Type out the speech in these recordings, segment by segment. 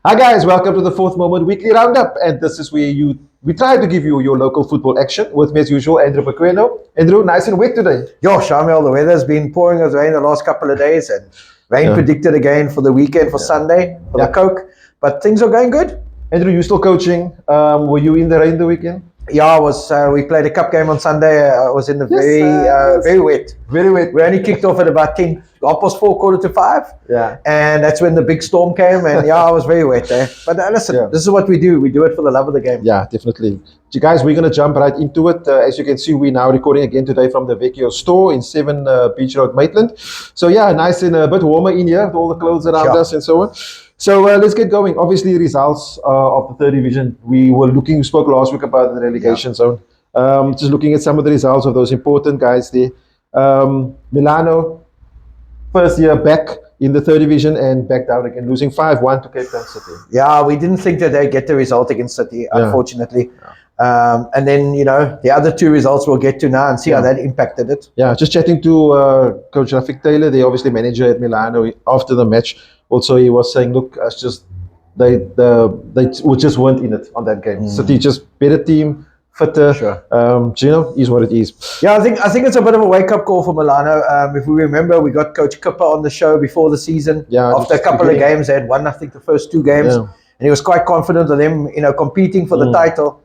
Hi guys, welcome to the Fourth Moment Weekly Roundup, and this is where we try to give you your local football action with me as usual, Andrew Pequeno. Andrew, nice and wet today. Yo, Shamiel, the weather's been pouring with rain the last couple of days, and rain predicted again for the weekend, for Sunday, for the Coke. But things are going good. Andrew, you still coaching? Were you in the rain the weekend? Yeah, I was. We played a cup game on Sunday. I was in the very wet. Very wet. We only kicked off at about 4:10, 4:45. Yeah. And that's when the big storm came, and I was very wet there. But listen, this is what we do. We do it for the love of the game. Yeah, definitely. So guys, we're going to jump right into it. As you can see, we're now recording again today from the Pequeno store in 7 Beach Road, Maitland. So yeah, nice and a bit warmer in here with all the clothes around us and so on. So let's get going. Obviously, results of the third division. We spoke last week about the relegation zone. Just looking at some of the results of those important guys there. Milano, first year back in the third division and back down again, losing 5-1 to Cape Town City. Yeah, we didn't think that they'd get the result against City, unfortunately. And then, the other two results we'll get to now and see how that impacted it. Yeah, just chatting to Coach Rafik Taylor, the obviously manager at Milano, after the match. Also, he was saying, look, it's just they just weren't in it on that game. City just better team, fitter. Is what it is. Yeah, I think it's a bit of a wake-up call for Milano. If we remember, we got Coach Kipper on the show before the season. Yeah, after a couple of games, they had won, I think, the first 2 games. And he was quite confident of them, competing for the title.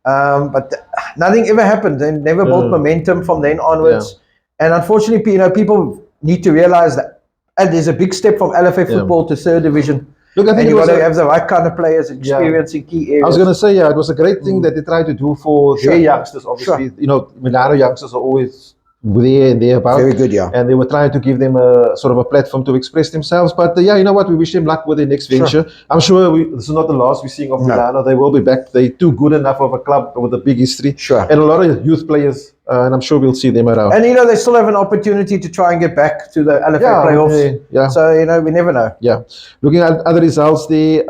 But nothing ever happened. They never built momentum from then onwards. And unfortunately, people need to realize that there's a big step from LFA football to third division. Look, I think you got to have the right kind of players, experience in key areas. I was going to say, it was a great thing that they tried to do for their youngsters. Obviously, Milano youngsters are always there and thereabouts. Very good, and they were trying to give them a sort of a platform to express themselves. But you know what? We wish them luck with their next venture. I'm sure this is not the last we're seeing of Milano. They will be back. They're too good enough of a club with a big history. And a lot of youth players. And I'm sure we'll see them around. And they still have an opportunity to try and get back to the LFA playoffs. So we never know. Yeah. Looking at other results, the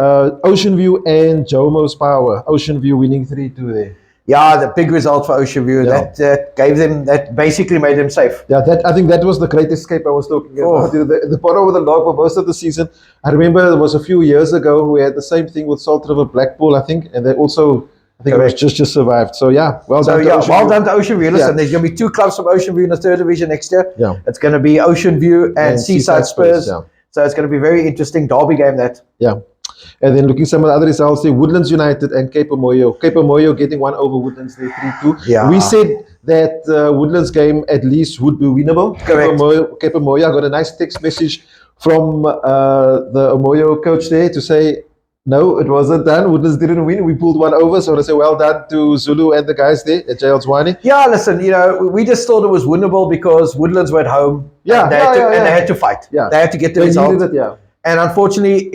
Ocean View and Jomo's Power. Ocean View winning 3-2 there. Yeah, the big result for Ocean View. That gave them, that basically made them safe. Yeah, I think that was the great escape I was talking about. The bottom of the log for most of the season. I remember it was a few years ago we had the same thing with Salt River Blackpool, I think, and they also, I think it was just survived. So yeah, well done to Ocean View. Listen, there's going to be 2 clubs from Ocean View in the third division next year. It's going to be Ocean View and Seaside Spurs. So it's going to be very interesting derby game that. Yeah. And then looking at some of the other results, the Woodlands United and Cape Moyo. Cape Moyo getting one over Woodlands there 3-2. Yeah. We said that Woodlands game at least would be winnable. Correct. Cape Moyo, I got a nice text message from the Moyo coach there to say, no, it wasn't done. Woodlands didn't win. We pulled one over. So I say, well done to Zulu and the guys there at JL Zwane. Yeah, listen, we just thought it was winnable because Woodlands were at home. And they had to fight. Yeah. They had to get the result. And unfortunately,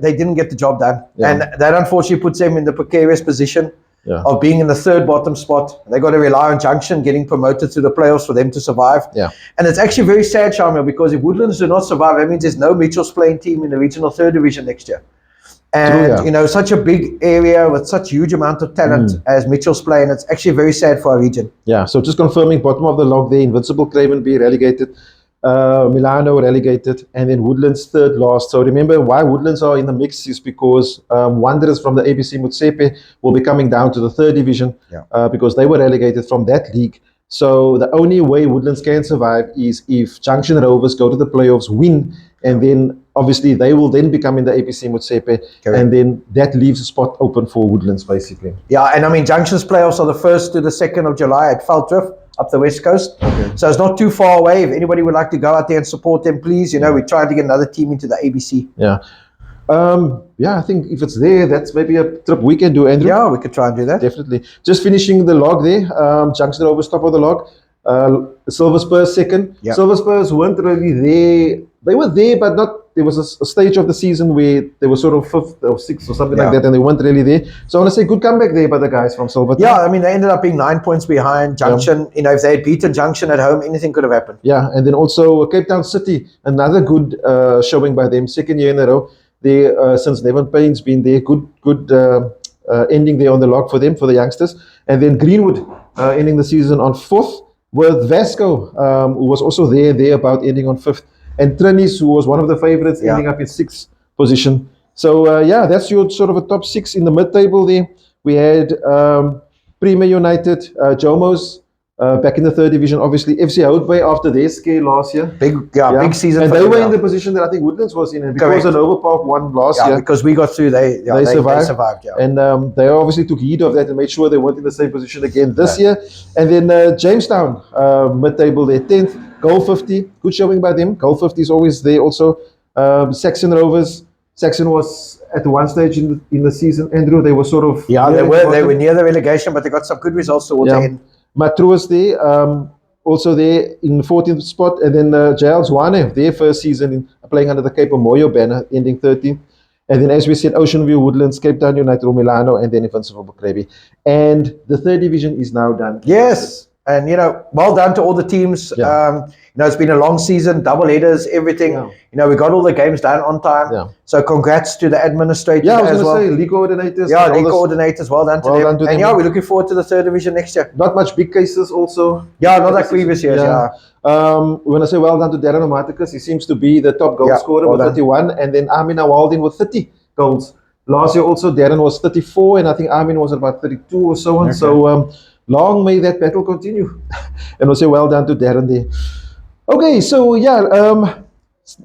they didn't get the job done. And that unfortunately puts them in the precarious position of being in the third bottom spot. They got to rely on Junction getting promoted to the playoffs for them to survive. And it's actually very sad, Shamiel, because if Woodlands do not survive, that means there's no Mitchell's playing team in the regional third division next year. And, such a big area with such huge amount of talent as Mitchell's play, and it's actually very sad for our region. Yeah, so just confirming, bottom of the log there, Invincible Craven be relegated. Milano relegated, and then Woodlands third last. So remember why Woodlands are in the mix is because Wanderers from the ABC Motsepe will be coming down to the third division because they were relegated from that league. So the only way Woodlands can survive is if Junction Rovers go to the playoffs, win, and then obviously they will then become in the APC Motsepe, and then that leaves a spot open for Woodlands basically. Yeah, and I mean Junction's playoffs are the 1st to the 2nd of July at Veldrift up the west coast. So it's not too far away. If anybody would like to go out there and support them, please, we're trying to get another team into the ABC. I think if it's there, that's maybe a trip we can do, Andrew. Yeah, we could try and do that. Definitely. Just finishing the log there. Junction Rovers top of the log. Silver Spurs second. Silver Spurs weren't really there. They were there, but not. There was a stage of the season where they were sort of 5th or 6th or something like that, and they weren't really there. So I want to say good comeback there by the guys from Silver. Yeah, I mean, they ended up being 9 points behind Junction. If they had beaten Junction at home, anything could have happened. Yeah, and then also Cape Town City, another good showing by them, 2nd year in a row. They since Nevin Payne's been there, good ending there on the log for them, for the youngsters. And then Greenwood ending the season on 4th, with Vasco, who was also there about ending on 5th. And Trinis, who was one of the favorites, ending up in 6th position. So yeah, that's your sort of a top 6 in the mid-table there. We had Premier United, Jomos, back in the 3rd division, obviously FC Houtbay after their scale last year. Big season. And they were in the position that I think Woodlands was in, and because Nova Park won last year, because we got through, they survived. And they obviously took heed of that and made sure they weren't in the same position again this year. And then Jamestown, mid-table, they're 10th, goal 50, good showing by them. Goal 50 is always there also. Saxon Rovers. Saxon was at one stage in the season, Andrew, they were sort of they were near the relegation, but they got some good results towards the end. Matru was there, also there in 14th spot, and then Giles Wane, their first season playing under the Cape of Moyo banner, ending 13th. And then, as we said, Ocean View, Woodlands, Cape Town United, Milano, and then Invincible Bukrebe. And the 3rd division is now done. Yes. And, well done to all the teams. It's been a long season, double headers, everything. We got all the games done on time. So congrats to the administrators I was going to say, league coordinators. League coordinators, well done to them. And we're looking forward to the 3rd division next year. Not much big cases also. Not like previous years, When I say well done to Darren Omaticus, he seems to be the top goal scorer with 31. And then Armin Awaldin with 30 goals. Last year also, Darren was 34, and I think Armin was about 32 or so on. Okay. So, long may that battle continue. And we'll say well done to Darren there. Okay, so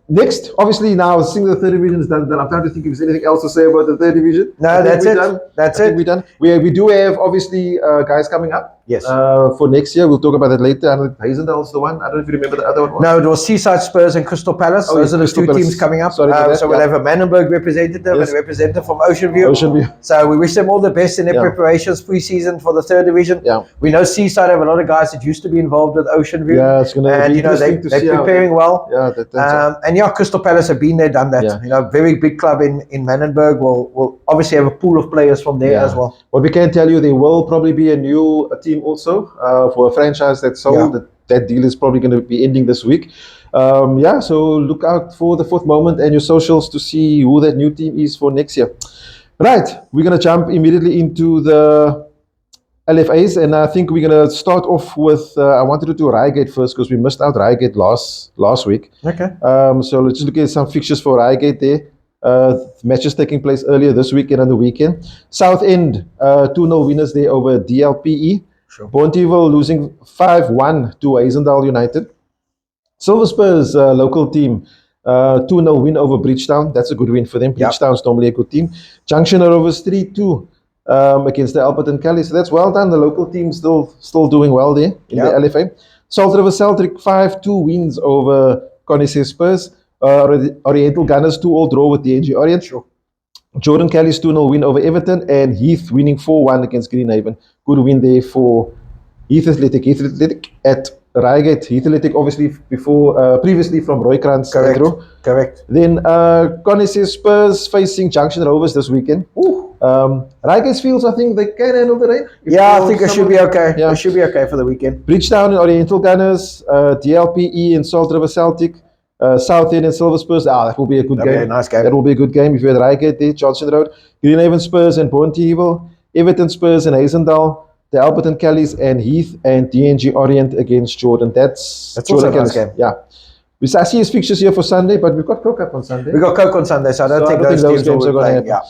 next, obviously now seeing the 3rd division is done, I'm trying to think if there's anything else to say about the 3rd division. No, that's it. That's it. We're done. We do have obviously guys coming up. Yes. For next year, we'll talk about that later. I don't know if Hazendale's the one. I don't know if you remember the other one. No, it was Seaside Spurs and Crystal Palace. Those are the two teams coming up. So we'll have a Manenberg representative and a representative from Ocean View. So we wish them all the best in their preparations pre-season for the 3rd division. We know Seaside have a lot of guys that used to be involved with Ocean View. Yeah, it's going to be interesting to see. They're preparing well. Yeah, Crystal Palace have been there, done that. Very big club in Manenberg. Will obviously have a pool of players from there as well. What we can tell you, there will probably be a new team also. For a franchise that's sold, that deal is probably going to be ending this week. So look out for the 4th moment and your socials to see who that new team is for next year. Right, we're going to jump immediately into the LFAs, and I think we're going to start off with, I wanted to do Reigate first because we missed out Reigate last week. Okay. So let's just look at some fixtures for Reigate there. Matches taking place earlier this weekend and the weekend. Southend, 2-0 winners there over DLPE. Sure. Bonteheuwel losing 5-1 to Hazendale United. Silver Spurs, local team, 2-0 win over Bridgetown. That's a good win for them. Bridgetown's normally a good team. Junction Rovers 3-2 against the Alberton Cali. So that's well done. The local team still doing well there in the LFA. Salt River Celtic 5-2 wins over Connie Spurs. Oriental Gunners 2-all draw with the NG Orient. Sure. Jordan Kelly's 2-0 win over Everton, and Heath winning 4-1 against Greenhaven. Good win there for Heath Athletic. Heath Athletic at Reigate. Heath Athletic obviously previously from Roykrans. Correct. Then Connie Spurs facing Junction Rovers this weekend. Reigate Fields, I think they can handle the rain. I think it should be okay. It should be okay for the weekend. Bridgetown and Oriental Gunners, DLPE and Salt River Celtic. Southend and Silver Spurs. That will be a good game. A nice game. That will be a good game if you had Reigate there, Johnson Road. Greenhaven Spurs and Bonteheuwel. Everton Spurs and Hazendale. The Alberton Callies and Heath and DNG Orient against Jordan. That's also a nice game. Yeah. I see his fixtures here for Sunday, but we've got Coke Up on Sunday. We've got Coke on Sunday, so I don't think those games are going to happen. Yeah.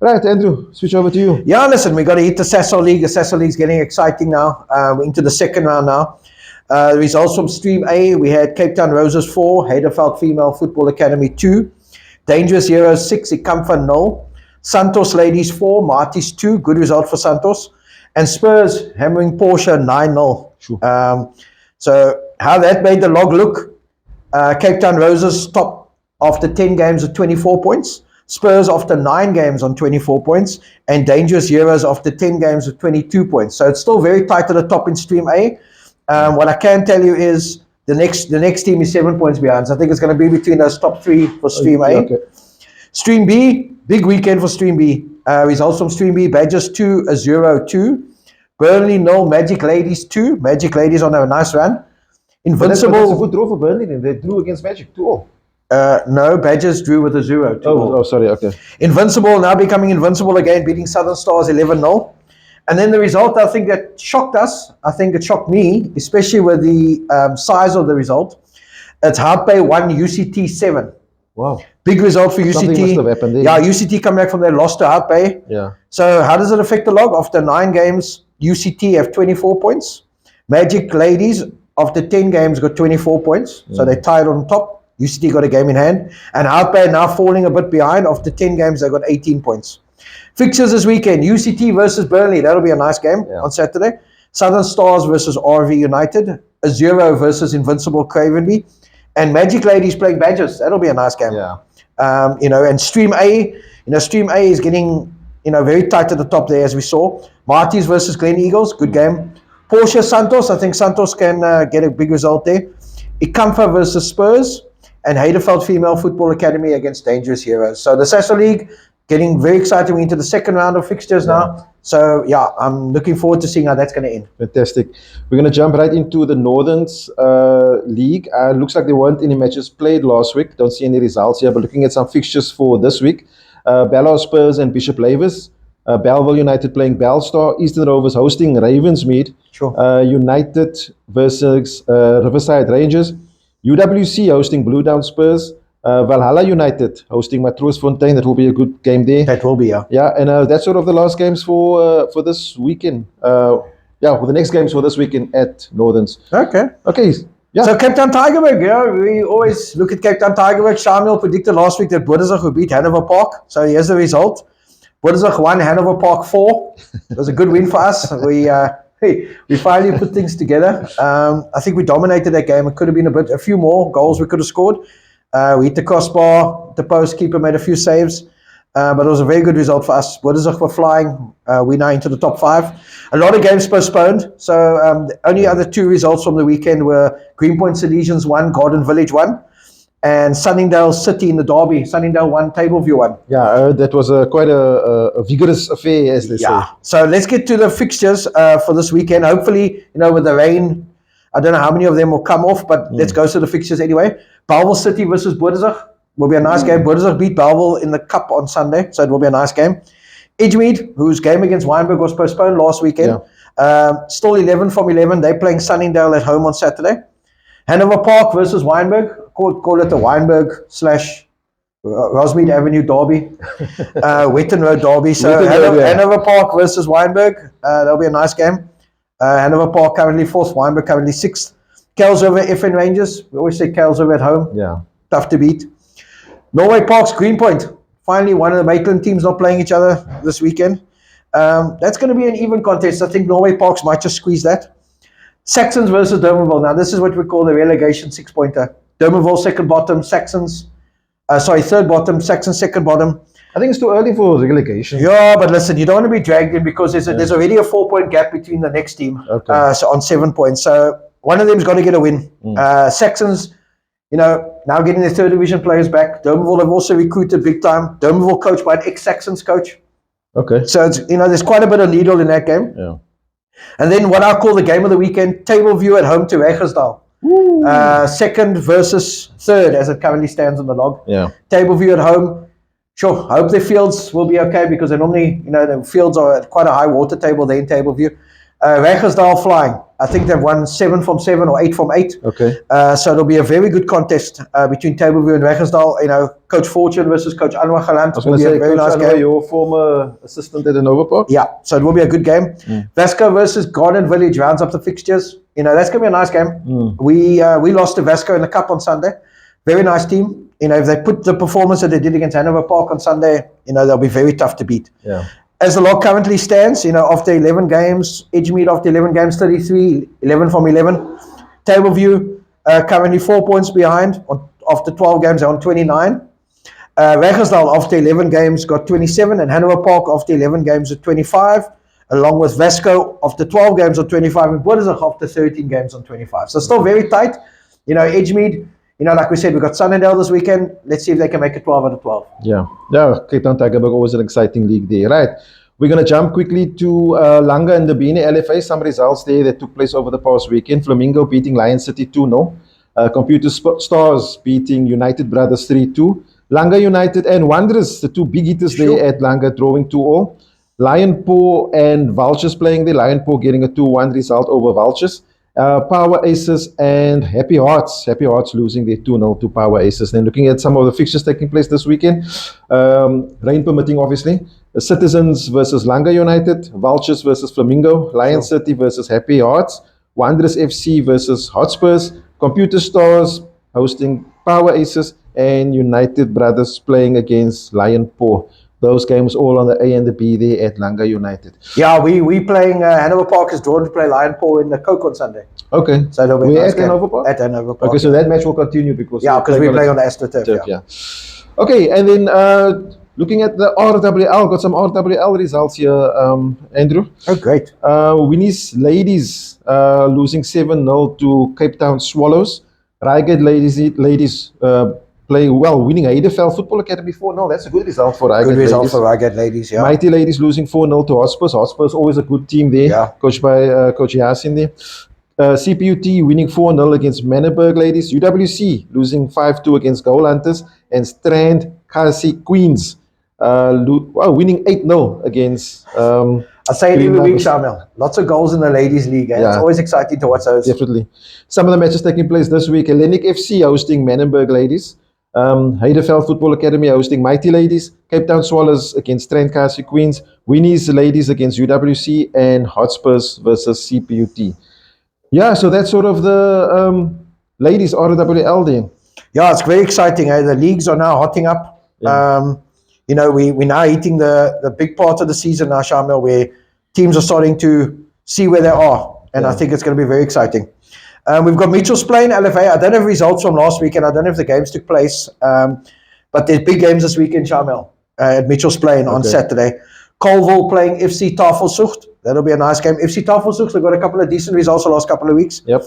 Right, Andrew, switch over to you. Yeah, listen, we got to hit the Sasol League. The Sasol League's getting exciting now. We're into the 2nd round now. Results from Stream A, we had Cape Town Roses 4, Heiderveld Female Football Academy 2, Dangerous Heroes 6, Ikamfa 0, Santos Ladies 4, Marties 2, good result for Santos, and Spurs hammering Porsche 9-0. Sure. So how that made the log look, Cape Town Roses top after 10 games with 24 points, Spurs after 9 games on 24 points, and Dangerous Heroes after 10 games with 22 points. So it's still very tight at the top in Stream A. What I can tell you is the next team is 7 points behind. So I think it's going to be between those top 3 for Stream A. Okay. Stream B, big weekend for Stream B. Results from Stream B, Badgers 2, Azuro 2. Burnley 0, Magic Ladies 2. Magic Ladies on a nice run. Invincible. That's a good draw for Burnley then. They drew against Magic 2-all. No, Badgers drew with Azuro 2-all. Oh, sorry, okay. Invincible now becoming Invincible again, beating Southern Stars 11-0. And then the result, I think that shocked us. I think it shocked me, especially with the size of the result. It's Hout Bay 1, UCT 7. Wow. Big result for UCT. Something must have happened there. Yeah, UCT come back from their loss to Hout Bay. Yeah. So how does it affect the log? After 9 games, UCT have 24 points. Magic Ladies, after 10 games, got 24 points. So they tied on top. UCT got a game in hand. And Hout Bay now falling a bit behind. After 10 games, they got 18 points. Fixtures this weekend, UCT versus Burnley. That'll be a nice game on Saturday. Southern Stars versus RV United. Azuro versus Invincible Cravenby. And Magic Ladies playing Badgers. That'll be a nice game. Yeah. And Stream A, Stream A is getting, very tight at the top there, as we saw. Marty's versus Glen Eagles, good game. Porsche Santos, I think Santos can get a big result there. Ikamfa versus Spurs. And Heideveld Female Football Academy against Dangerous Heroes. So the Sasol League, getting very excited. We're into the second round of fixtures now. So, I'm looking forward to seeing how that's going to end. Fantastic. We're going to jump right into the Northerns League. Looks like there weren't any matches played last week. Don't see any results here, but looking at some fixtures for this week. Ballard Spurs and Bishop Lavis. Belleville United playing Bellstar. Eastern Rovers hosting Ravensmead. Sure. United versus Riverside Rangers. UWC hosting Blue Down Spurs. Valhalla United hosting Matroosfontein. That will be a good game there. That will be, Yeah, and that's sort of the last games for this weekend. For the next games for this weekend at Northerns. Okay. Yeah. So Cape Town Tigerberg, we always look at Cape Town Tigerberg. Shamiel predicted last week that Boerdersig would beat Hanover Park. So here's the result. Boerdersig won, Hanover Park 4. It was a good win for us. We finally put things together. I think we dominated that game. It could have been a few more goals we could have scored. We hit the crossbar, the post keeper made a few saves, but it was a very good result for us. Boerdersig were flying. We're now into the top 5. A lot of games postponed, so the only other 2 results from the weekend were Greenpoint Salesians 1, Garden Village 1, and Sunningdale City in the derby. Sunningdale 1, Tableview 1. Yeah, that was quite a vigorous affair, as they say. So let's get to the fixtures for this weekend. Hopefully, with the rain, I don't know how many of them will come off, but let's go to the fixtures anyway. Belleville City versus Boerdersig will be a nice game. Boerdersig beat Belleville in the cup on Sunday, so it will be a nice game. Edgemead, whose game against Wynberg was postponed last weekend, still 11 from 11. They're playing Sunningdale at home on Saturday. Hanover Park versus Wynberg. Call it the Wynberg / Rosmead Avenue derby, Wetton Road derby. So Hanover Park versus Wynberg. That'll be a nice game. Hanover Park currently 4th, Wynberg currently 6th. Kelsriver FN Rangers. We always say Kelsriver at home. Yeah. Tough to beat. Norway Parks Greenpoint. Finally, one of the Maitland teams not playing each other this weekend. That's going to be an even contest. I think Norway Parks might just squeeze that. Saxons versus Dermaville. Now, this is what we call the relegation 6-pointer. Dermaville second bottom, Saxons. Third bottom, Saxons second bottom. I think it's too early for relegation. Yeah, but listen, you don't want to be dragged in because there's already a 4-point gap between the next team. Okay. So on 7 points. So one of them's got to get a win. Saxons, now getting their 3rd division players back. Dermaville have also recruited big time. Dermaville coached by an ex-Saxons coach. Okay. So it's, there's quite a bit of needle in that game. Yeah. And then what I call the game of the weekend, Tableview at home to Regersdal. 2nd versus 3rd as it currently stands on the log. Yeah. Tableview at home. Sure, I hope their fields will be okay because they normally, the fields are at quite a high water table there in Tableview. Regersdal flying. I think they've won 7 from 7 or 8 from 8. Okay. So it'll be a very good contest between Tableview and Regersdal. Coach Fortune versus Coach Anwar Galant. I was going to say, Coach Anwar, your former assistant at Hanover Park. Yeah, so it will be a good game. Vasco versus Garden Village rounds up the fixtures. That's going to be a nice game. We lost to Vasco in the cup on Sunday. Very nice team. If they put the performance that they did against Hanover Park on Sunday, they'll be very tough to beat. Yeah. As the log currently stands, after 11 games, Edgemead after 11 games, 33, 11 from 11. Tableview currently 4 points behind. After 12 games, they're on 29. Regersdal after 11 games got 27, and Hanover Park after 11 games at 25, along with Vasco after 12 games on 25, and Boerdersig after 13 games on 25. So still very tight. Edgemead, like we said, we've got Sunningdale this weekend. Let's see if they can make it 12 out of 12. Yeah. Cape Town Tigerberg, always an exciting league there. Right. We're going to jump quickly to Langa and the Beanie LFA. Some results there that took place over the past weekend. Flamingo beating Lion City 2-0. Computer Stars beating United Brothers 3-2. Langa United and Wanderers, the 2 big hitters there at Langa, drawing 2-2. Lion Paw and Vultures playing there. Lion Paw getting a 2-1 result over Vultures. Power Aces and Happy Hearts. Happy Hearts losing their 2-0 to Power Aces. Then looking at some of the fixtures taking place this weekend. Rain permitting, obviously. The Citizens versus Langa United. Vultures versus Flamingo. Lion City versus Happy Hearts. Wanderers FC versus Hotspurs. Computer Stars hosting Power Aces. And United Brothers playing against Lion Paw. Those games all on the A and the B there at Langa United. Yeah, we playing Hanover Park is drawn to play Lion Paw in the Coke on Sunday. Okay. So it'll be we're nice at Hanover Park? At Hanover Park. Okay, so that match will continue because we're playing on the AstroTurf. Yeah. Okay, and then looking at the RWL, got some RWL results here, Andrew. Oh, great. Winnie's Ladies losing 7-0 to Cape Town Swallows. Reigate ladies playing well, winning Heideveld Football Academy 4-0. That's a good result for Reigate ladies. Good result for Reigate ladies, yeah. Mighty Ladies losing 4-0 to Hotspurs. Hotspurs always a good team there, coached by Coach Yasin there. CPUT winning 4-0 against Manenberg ladies. UWC losing 5-2 against Goal Hunters. And Strand Kasi Queens winning 8-0 against... I say it every week, Shamiel. Lots of goals in the ladies' league. It's always exciting to watch those. Definitely. Some of the matches taking place this week. Hellenic FC hosting Manenberg ladies. Heideveld Football Academy hosting Mighty Ladies. Cape Town Swallows against Strand Kasi Queens. Winnie's Ladies against UWC. And Hotspurs versus CPUT. Yeah, so that's sort of the ladies RWL then. Yeah, it's very exciting. The leagues are now hotting up. Yeah. We're now hitting the big part of the season now, Shamiel, where teams are starting to see where they are. And I think it's going to be very exciting. We've got Mitchell's playing LFA. I don't have results from last week, and I don't know if the games took place. But there's big games this weekend, Shamiel, at Mitchell's playing on Saturday. Colville playing FC Tafelsucht. That'll be a nice game. FC Tafelsucht, they've got a couple of decent results the last couple of weeks. Yep.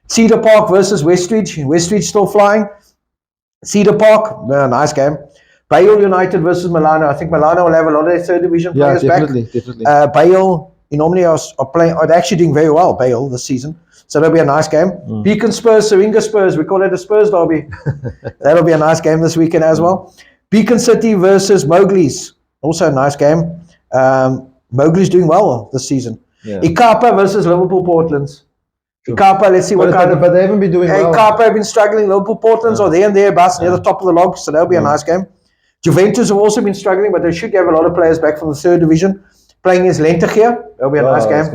Cedar Park versus Westridge. Westridge still flying. Cedar Park, nice game. Bale United versus Milano. I think Milano will have a lot of their third division players back. Definitely. Bale, normally are playing. They're actually doing very well, Bale, this season. So that'll be a nice game. Beacon Spurs, Syringa Spurs. We call it a Spurs derby. That'll be a nice game this weekend as well. Beacon City versus Mowgli's. Also a nice game. Mowgli's doing well this season. Yeah. Ikapa versus Liverpool Portlands. Sure. Ikapa, let's see what kind of... But they haven't been doing well. Ikapa have been struggling. Liverpool Portlands are there and thereabouts near the top of the log. So that'll be a nice game. Juventus have also been struggling, but they should have a lot of players back from the third division. Playing against Lentegeur. That'll be a nice game.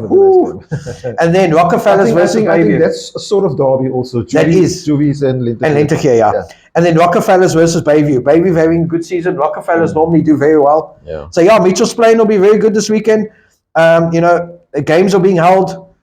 And then Rockefellers versus Bayview. I think that's a sort of derby also. Juvies and Lentegeur. And Lentegeur, yeah. And then Rockefellers versus Bayview. Bayview having a good season. Rockefellers normally do very well. Yeah. So Mitchell's playing will be very good this weekend. The games are being held,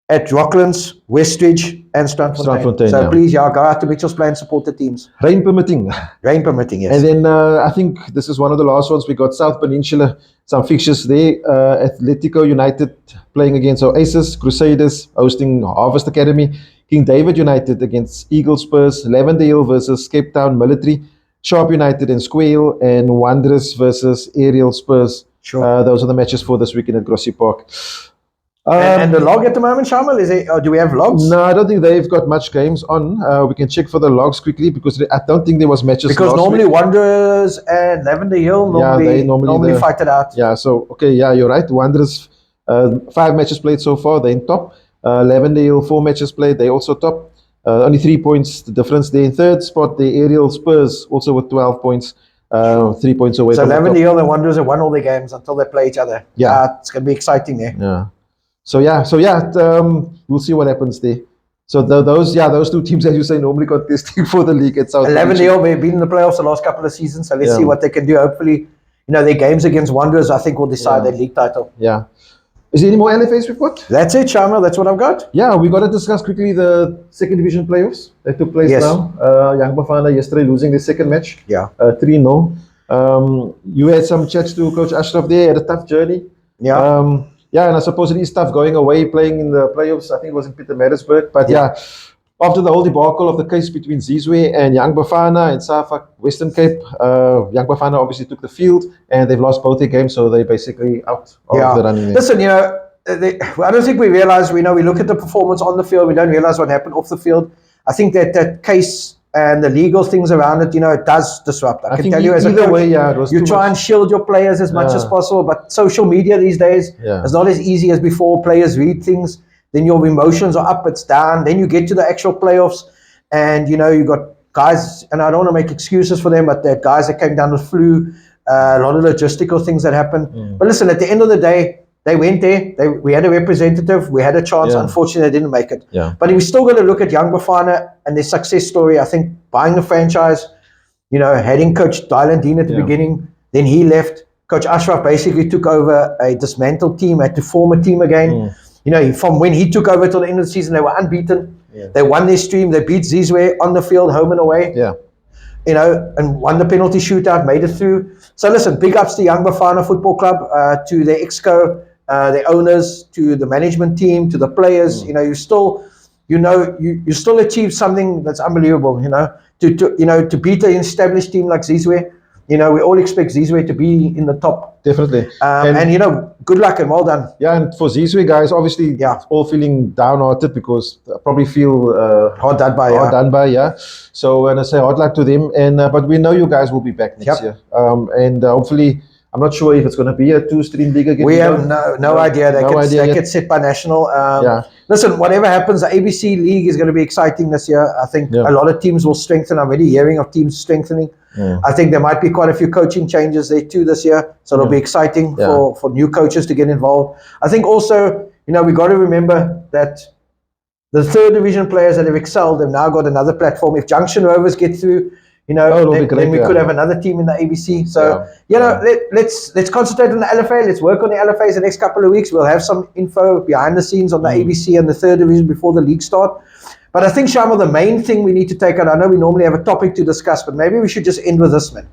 at Rocklands, Westridge, and Strandfontein. So please, go out to Mitchell's play and support the teams. Rain permitting. Rain permitting, yes. And then I think this is one of the last ones. We got South Peninsula, some fixtures there. Atletico United playing against Oasis, Crusaders hosting Harvest Academy, King David United against Eagle Spurs, Lavender Hill versus Cape Town Military, Sharp United and Square, and Wanderers versus Aerial Spurs. Sure. Those are the matches for this weekend at Grassy Park. And the log at the moment, Shamiel, do we have logs? No, I don't think they've got much games on. We can check for the logs quickly because I don't think there was matches. Because normally week. Wanderers and Lavender Hill normally fight it out. Yeah, so you're right. Wanderers 5 matches played so far, they're in top. Lavender Hill 4 matches played, they also top. Only 3 points the difference. They're in third spot. The Aerial Spurs also with 12 points. 3 points away. So Lavender Hill and Wanderers have won all their games until they play each other. Yeah, it's going to be exciting there. Yeah. So we'll see what happens there. So those 2 teams, as you say, normally contesting for the league at South. Lavender Hill, they've been in the playoffs the last couple of seasons. So let's see what they can do. Hopefully, their games against Wanderers, I think, will decide their league title. Yeah. Is there any more LFAs we've got? That's it, Shamiel. That's what I've got. Yeah, we got to discuss quickly the second division playoffs that took place now. Young Bafana yesterday losing their second match. Yeah. 3-0. You had some chats to Coach Ashraf there. Had a tough journey. Yeah. And I suppose it is tough going away, playing in the playoffs. I think it was in Pietermaritzburg. But after the whole debacle of the case between Zizwe and Young Bafana and Safak Western Cape, Young Bafana obviously took the field and they've lost both their games, so they're basically out of the running. Listen, I don't think we realize, we look at the performance on the field, we don't realize what happened off the field. I think that case and the legal things around it, it does disrupt. I can tell you as a coach, you try and shield your players as much as possible, but social media these days is not as easy as before. Players read things. then your emotions are up, it's down. Then you get to the actual playoffs, and you got guys, and I don't want to make excuses for them, but there are guys that came down with flu, a lot of logistical things that happened. But listen, at the end of the day, they went there. We had a representative. We had a chance. Unfortunately, they didn't make it. But we still got to look at Young Bafana and their success story. I think buying the franchise, having Coach Dylan Dean at the beginning, then he left. Coach Ashraf basically took over a dismantled team, had to form a team again. From when he took over till the end of the season, they were unbeaten. They won their stream. They beat Zizwe on the field, home and away. And won the penalty shootout, made it through. So listen, big ups to Young Bafana Football Club, to the exco, the owners, to the management team, to the players. You still achieved something that's unbelievable. To beat an established team like Zizwe. We all expect Zizwe to be in the top. Definitely. And good luck and well done. Yeah, and for Zizwe guys, obviously, all feeling downhearted because probably feel hard done by. So, and I say hard luck to them. And but we know you guys will be back next year. And hopefully, I'm not sure if it's going to be a 2-stream league again. We have no idea. They get set by national. Listen, whatever happens, the ABC league is going to be exciting this year. I think a lot of teams will strengthen. I'm already hearing of teams strengthening. I think there might be quite a few coaching changes there too this year. So it'll be exciting for new coaches to get involved. I think also, we got to remember that the third division players that have excelled have now got another platform. If Junction Rovers get through, then we could have another team in the ABC. So, let's concentrate on the LFA. Let's work on the LFAs the next couple of weeks. We'll have some info behind the scenes on the ABC and the third division before the league start. But I think, Shamiel, the main thing we need to take out, I know we normally have a topic to discuss, but maybe we should just end with this, man.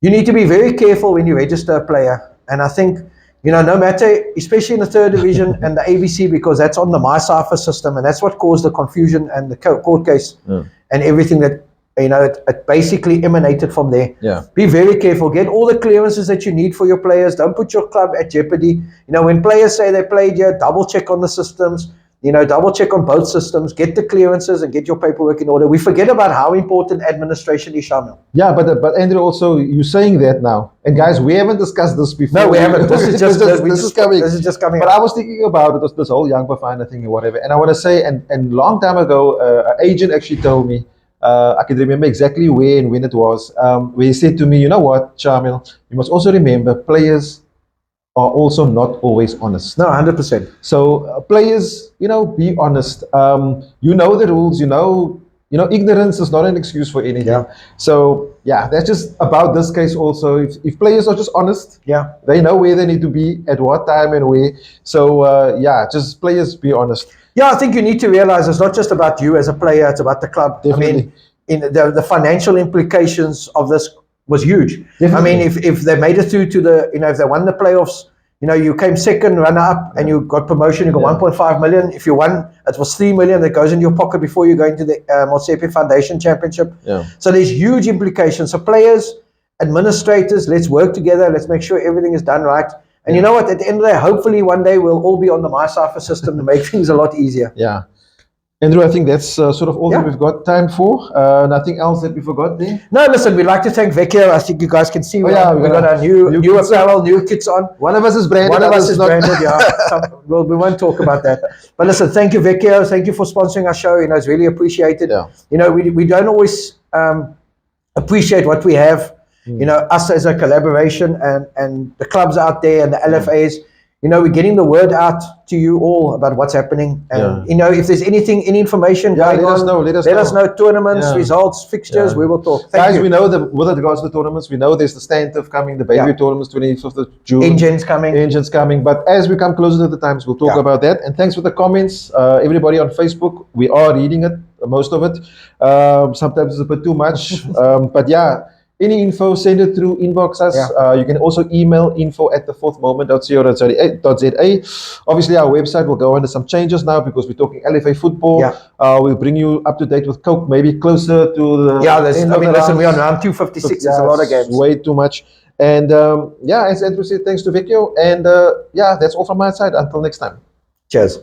You need to be very careful when you register a player. And I think, no matter, especially in the third division and the ABC, because that's on the MyCipher system, and that's what caused the confusion and the court case and everything that, it basically emanated from there. Be very careful. Get all the clearances that you need for your players. Don't put your club at jeopardy. When players say they played here, double check on the systems. Double check on both systems, get the clearances and get your paperwork in order. We forget about how important administration is, Shamiel. Yeah, but Andrew, also, you're saying that now. And guys, we haven't discussed this before. No, we haven't. This is just coming. But I was thinking about it, this whole Young Bafana thing or whatever. And I want to say, and long time ago, an agent actually told me, I can remember exactly where and when it was, where he said to me, you know what, Shamiel, you must also remember players are also not always honest. No, 100%. So players, be honest. You know the rules. Ignorance is not an excuse for anything. So that's just about this case. Also, if players are just honest, they know where they need to be at what time and where. So just players be honest. I think you need to realize it's not just about you as a player; it's about the club. Definitely. I mean, the financial implications of this was huge. Definitely. I mean, if they made it through to the, if they won the playoffs, you came second, runner up, and you got promotion, you got 1.5 million. If you won, it was 3 million that goes in your pocket before you go into the Motsepe Foundation Championship. So there's huge implications. So players, administrators, let's work together. Let's make sure everything is done right. And you know what? At the end of the day, hopefully one day we'll all be on the MyCipher system to make things a lot easier. Andrew, I think that's sort of all that we've got time for. Nothing else that we forgot there? No, listen, we'd like to thank Pequeno. I think you guys can see we got our new apparel, new kits on. One of us is branded. One of us is branded, Well, we won't talk about that. But listen, thank you, Pequeno. Thank you for sponsoring our show. It's really appreciated. We don't always appreciate what we have. Us as a collaboration and the clubs out there and the LFAs. We're getting the word out to you all about what's happening. And, if there's any information going on, let us know. Tournaments, results, fixtures, we will talk. Guys, we know that with regards to the tournaments, we know there's the Stantive coming, the baby tournaments, 25th of June. Engines coming. But as we come closer to the times, we'll talk about that. And thanks for the comments. Everybody on Facebook, we are reading it, most of it. Sometimes it's a bit too much. But any info, send it through, inbox us. You can also email info@thefourthmoment.co.za. Obviously, our website will go under some changes now because we're talking LFA football. We'll bring you up to date with Coke, maybe closer to the listen, we're on round 256. There's a lot of games. Way too much. And as Andrew said, thanks to Pequeno. And that's all from my side. Until next time. Cheers.